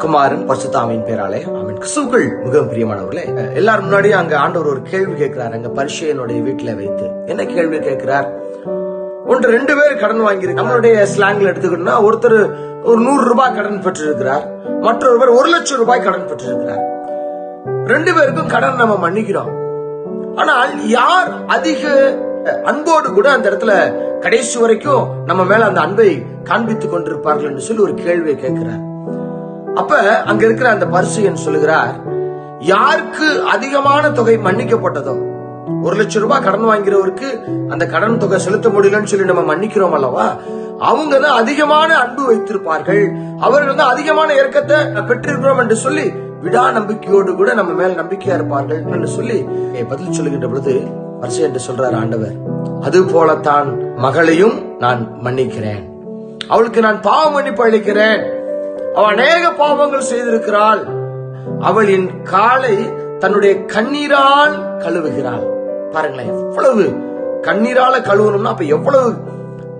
குமாரன் பரிசுத்தாவின் பேராலே ஆமென். கிறிஸ்துவுக்குள் மிகவும் பிரியமானவர்களே, எல்லாரும் முன்னாடி அங்க ஆண்டவர் ஒரு கேள்வி கேட்கிறார். அங்க பரிசேயனுடைய வீட்டுல வைத்து என்ன கேள்வி கேட்கிறார்? ஒன்று 2 பேர் கடன் வாங்கி, நம்மளுடைய ஸ்லாங்ல எடுத்துக்கிட்டோம்னா ஒருத்தர் ஒரு 100 ரூபாய் கடன் பெற்றிருக்கிறார், மற்றொருவர் 1 லட்சம் ரூபாய் கடன் பெற்றிருக்கிறார். 2 பேருக்கும் கடன் நம்ம மன்னிக்கிறோம். ஆனால் யார் அதிக அன்போடு கூட அந்த இடத்துல கடைசி வரைக்கும் நம்ம மேல அந்த அன்பை காண்பித்துக் கொண்டிருப்பார்கள் என்று சொல்லி ஒரு கேள்வியை கேட்கிறார். அப்ப அங்க இருக்கிற அந்த பரிசேயன் சொல்லுகிறார், யாருக்கு அதிகமான தொகை மன்னிக்கப்பட்டதோ, 1 லட்சம் ரூபாய் கடன் வாங்கிறவருக்கு அந்த கடன் தொகை செலுத்த முடியலன்னு சொல்லி நம்ம மன்னிக்கிறோம் அல்லவா, அவங்க தான் அதிகமான அன்பு வைத்திருப்பார்கள், அவர்கள் தான் அதிகமான இரக்கத்தை பெற்றிருக்கிறோம் என்று சொல்லி விடா நம்பிக்கையோடு கூட நம்ம மேல் நம்பிக்கையா இருப்பார்கள் என்று சொல்லி பதில் சொல்லுகின்ற பொழுது பரிசேயன் என்று சொல்றார் ஆண்டவர், அது போலத்தான் மகளையும் நான் மன்னிக்கிறேன், அவளுக்கு நான் பாவ மன்னிப்பு அளிக்கிறேன், அவள் அநேக பாவங்கள் செய்திருக்கிறாள், அவள் என் காலை தன்னுடைய கண்ணீரால் கழுவுகிறாள். பாருங்களேன், எவ்வளவு கண்ணீரால கழுவணும்னா அப்ப எவ்வளவு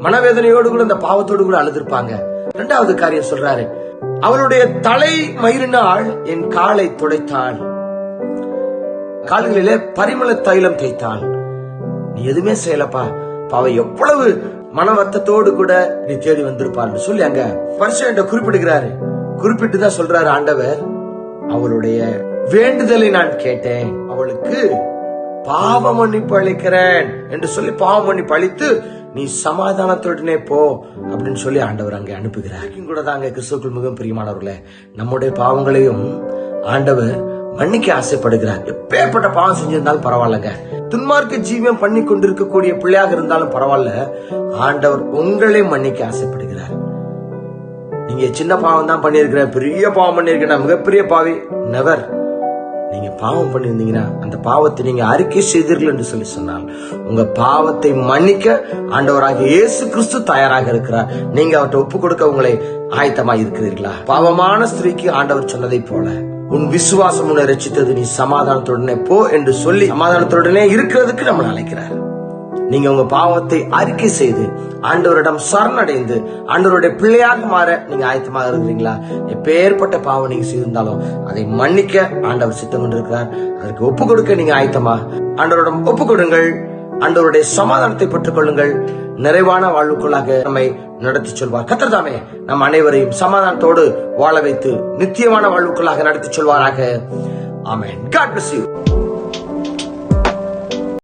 மனவேதனையோடு கூட அந்த பாவத்தோடு கூட அழுதிருப்பாங்க. 2வது காரியம் சொல்றாரு, அவளுடைய தலை மயிரினால் என் காலை துடைத்தாள், கால்களிலே பரிமள தைலம் தேய்த்தாள். நீ எதுவுமே செய்யலப்பா, பாவ எவ்வளவு மன வருத்தத்தோடு கூட நீ தேடி வந்திருப்பான்னு சொல்லி அங்க பரிசேயன் குறிப்பிடுகிறாரு. குறிப்பிட்டு தான் சொல்றாரு ஆண்டவர், அவளுடைய வேண்டுதலை நான் கேட்டேன், அவளுக்கு பாவ மன்னிப்பு அளிக்கிறேன் என்று சொல்லி பாவ மன்னிப்பு அளித்து நீ சமாதானத்துடனே போ அப்படின்னு சொல்லி ஆண்டவர் அங்கே அனுப்புகிறார். கூட தாங்க கிறிஸ்துவுக்குள் மிகவும் பிரியமானவர்களே, நம்முடைய பாவங்களையும் ஆண்டவர் மன்னிக்க ஆசைப்படுகிறார். எப்பேற்பட்ட பாவம் செஞ்சிருந்தாலும் பரவாயில்லங்க, துன்மார்க்க ஜீவியம் பண்ணி கொண்டிருக்கக்கூடிய பிள்ளையாக இருந்தாலும் பரவாயில்ல, ஆண்டவர் உங்களை மன்னிக்க ஆசைப்படுகிறார். நீங்க சின்ன பாவம் தான் பண்ணிருக்கிற, பெரிய பாவம் பண்ணிருக்க, மிகப்பெரிய பாவி நெவர். நீங்க பாவம் பண்ணிருந்தீங்கன்னா அந்த பாவத்தை நீங்க அறிக்கை செய்தீர்கள் என்று சொல்லி சொன்னால் உங்க பாவத்தை மன்னிக்க ஆண்டவராகிய இயேசு கிறிஸ்து தயாராக இருக்கிறார். நீங்க அவர்கிட்ட ஒப்பு கொடுக்க உங்களை ஆயத்தமாக இருக்கிறீர்களா? பாவமான ஸ்திரீக்கு ஆண்டவர் சொன்னதை போல, உன் விசுவாசம் உன்னை ரட்சித்தது, நீ சமாதானத்துடனே போ என்று சொல்லி சமாதானத்துடனே இருக்கிறதுக்கு நம்ம அழைக்கிறார். நீங்க உங்க பாவத்தை அறிக்கை செய்து ஆண்டவரிடம் சரணடைந்து ஆண்டவருடைய பிள்ளையாக மாற நீங்க ஆயத்தமாக இருக்கிறீங்களா? எப்பேற்பட்ட பாவம் நீங்க செய்திருந்தாலும் அதை மன்னிக்க ஆண்டவர் சித்தம் கொண்டிருக்கிறார். அதற்கு ஒப்பு கொடுக்க நீங்க ஆயத்தமா? ஆண்டவரிடம் ஒப்பு கொடுங்கள், ஆண்டவருடைய சமாதானத்தை பெற்றுக் கொள்ளுங்கள், நிறைவான வாழ்வுக்குள்ளாக நம்மை நடத்தி சொல்வார். கர்த்தர் தாமே நம் அனைவரையும் சமாதானத்தோடு வாழ வைத்து நித்தியமான வாழ்வுக்குள்ளாக நடத்தி சொல்வாராக. ஆமென். God bless you.